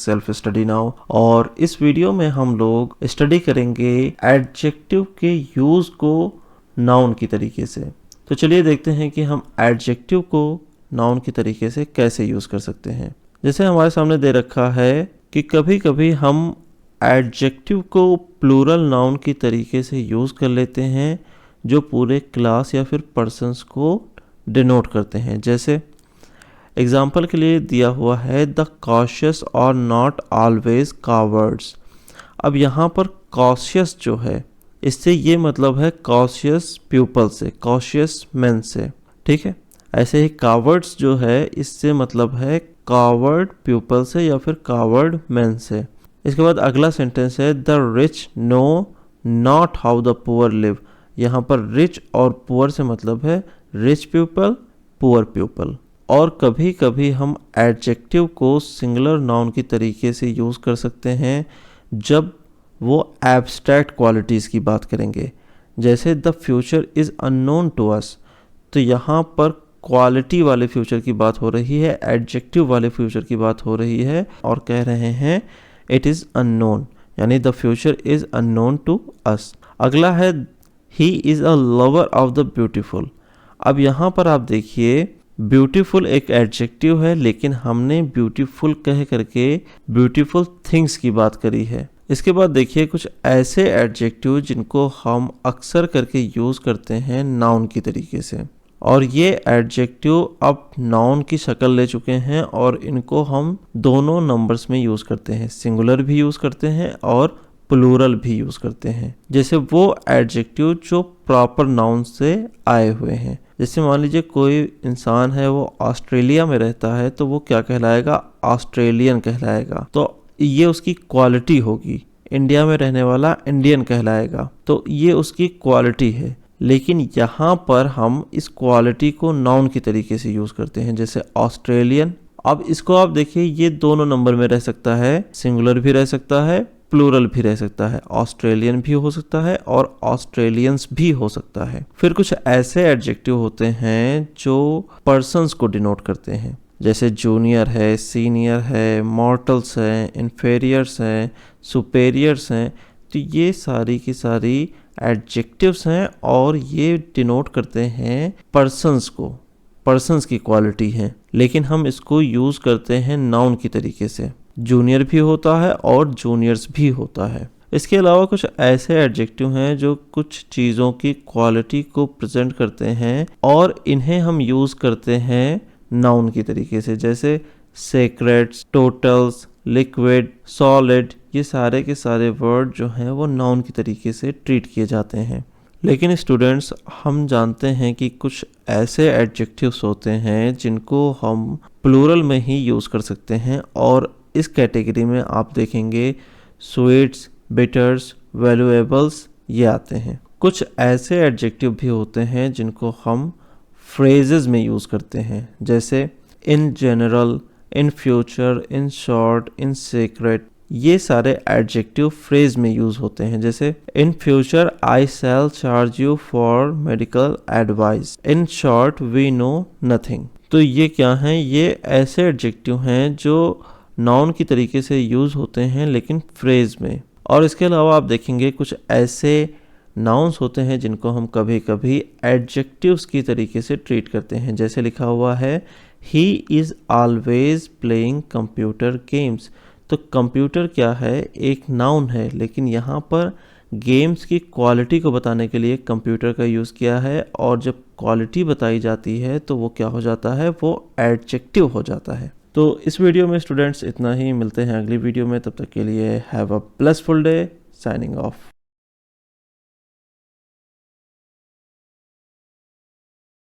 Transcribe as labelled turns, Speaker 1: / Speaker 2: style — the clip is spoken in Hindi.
Speaker 1: Self study now. और इस वीडियो में हम लोग स्टडी करेंगे एडजेक्टिव के यूज को नाउन की तरीके से। तो चलिए देखते हैं कि हम एडजेक्टिव को नाउन की तरीके से कैसे यूज कर सकते हैं। जैसे हमारे सामने दे रखा है कि कभी कभी हम एडजेक्टिव को प्लूरल नाउन की तरीके से यूज कर लेते हैं जो पूरे क्लास या फिर पर्सन्स को डिनोट करते हैं। जैसे एग्जाम्पल के लिए दिया हुआ है द कॉशियस और नॉट ऑलवेज कावर्ड्स। अब यहाँ पर कॉशियस जो है इससे ये मतलब है कॉशियस पीपल से, कॉशियस मैन से, ठीक है। ऐसे ही कावर्ड्स जो है इससे मतलब है कावर्ड पीपल से या फिर कावर्ड मैन से। इसके बाद अगला सेंटेंस है the rich know not how the poor live. यहाँ पर रिच और पुअर से मतलब है रिच पीपल, पुअर पीपल। और कभी कभी हम एडजेक्टिव को सिंगुलर नाउन की तरीके से यूज़ कर सकते हैं जब वो एब्स्ट्रैक्ट क्वालिटीज़ की बात करेंगे। जैसे the future is unknown to us, तो यहाँ पर क्वालिटी वाले फ्यूचर की बात हो रही है, एडजेक्टिव वाले फ्यूचर की बात हो रही है और कह रहे हैं इट इज़ अननोन, यानी the future is unknown to us. अगला है he is a lover of the beautiful. अब यहाँ पर आप देखिए ब्यूटीफुल एक एडजेक्टिव है लेकिन हमने ब्यूटीफुल कह करके ब्यूटीफुल थिंग्स की बात करी है। इसके बाद देखिए कुछ ऐसे एडजेक्टिव जिनको हम अक्सर करके यूज़ करते हैं नाउन की तरीके से, और ये एडजेक्टिव अब नाउन की शक्ल ले चुके हैं और इनको हम दोनों नंबर्स में यूज़ करते हैं, सिंगुलर भी यूज़ करते हैं और प्लूरल भी यूज़ करते हैं। जैसे वो एडजेक्टिव जो प्रॉपर नाउन से आए हुए हैं। जैसे मान लीजिए कोई इंसान है वो ऑस्ट्रेलिया में रहता है तो वो क्या कहलाएगा, ऑस्ट्रेलियन कहलाएगा, तो ये उसकी क्वालिटी होगी। इंडिया में रहने वाला इंडियन कहलाएगा, तो ये उसकी क्वालिटी है। लेकिन यहाँ पर हम इस क्वालिटी को नाउन की तरीके से यूज़ करते हैं, जैसे ऑस्ट्रेलियन। अब इसको आप देखिए ये दोनों नंबर में रह सकता है, सिंगुलर भी रह सकता है, प्लूरल भी रह सकता है, ऑस्ट्रेलियन भी हो सकता है और ऑस्ट्रेलियंस भी हो सकता है। फिर कुछ ऐसे एडजेक्टिव होते हैं जो पर्सन्स को डिनोट करते हैं, जैसे जूनियर है, सीनियर है, मॉर्टल्स हैं, इन्फेरियर्स हैं, सुपेरियर्स हैं। तो ये सारी की सारी एडजेक्टिव्स हैं और ये डिनोट करते हैं पर्सन्स को, पर्सन्स की क्वालिटी है, लेकिन हम इसको यूज़ करते हैं नाउन की तरीके से। जूनियर भी होता है और जूनियर्स भी होता है। इसके अलावा कुछ ऐसे एडजेक्टिव हैं जो कुछ चीज़ों की क्वालिटी को प्रेजेंट करते हैं और इन्हें हम यूज़ करते हैं नाउन की तरीके से, जैसे सेक्रेट्स, टोटल्स, लिक्विड, सॉलिड। ये सारे के सारे वर्ड जो हैं वो नाउन की तरीके से ट्रीट किए जाते हैं। लेकिन स्टूडेंट्स हम जानते हैं कि कुछ ऐसे एडजेक्टिव्स होते हैं जिनको हम प्लूरल में ही यूज़ कर सकते हैं और इस कैटेगरी में आप देखेंगे स्वीट्स, बिटर्स, वैल्यूएबल्स ये आते हैं। कुछ ऐसे एडजेक्टिव भी होते हैं जिनको हम फ्रेजेस में यूज़ करते हैं, जैसे in general, in future, in short, in secret. ये सारे एडजेक्टिव फ्रेज में यूज़ होते हैं, जैसे in future I shall charge you for medical advice, in short we know nothing. तो ये क्या हैं, ये ऐसे एडजेक्टिव हैं जो नाउन की तरीके से यूज़ होते हैं लेकिन फ्रेज में। और इसके अलावा आप देखेंगे कुछ ऐसे नाउन्स होते हैं जिनको हम कभी कभी एडजेक्टिव्स की तरीके से ट्रीट करते हैं, जैसे लिखा हुआ है he is always playing computer games. तो कंप्यूटर क्या है, एक नाउन है, लेकिन यहाँ पर गेम्स की क्वालिटी को बताने के लिए कंप्यूटर का यूज़ किया है और जब क्वालिटी बताई जाती है तो वो क्या हो जाता है, वो एडजेक्टिव हो जाता है। तो इस वीडियो में स्टूडेंट्स इतना ही, मिलते हैं अगली वीडियो में, तब तक के लिए have a blessful day, signing off.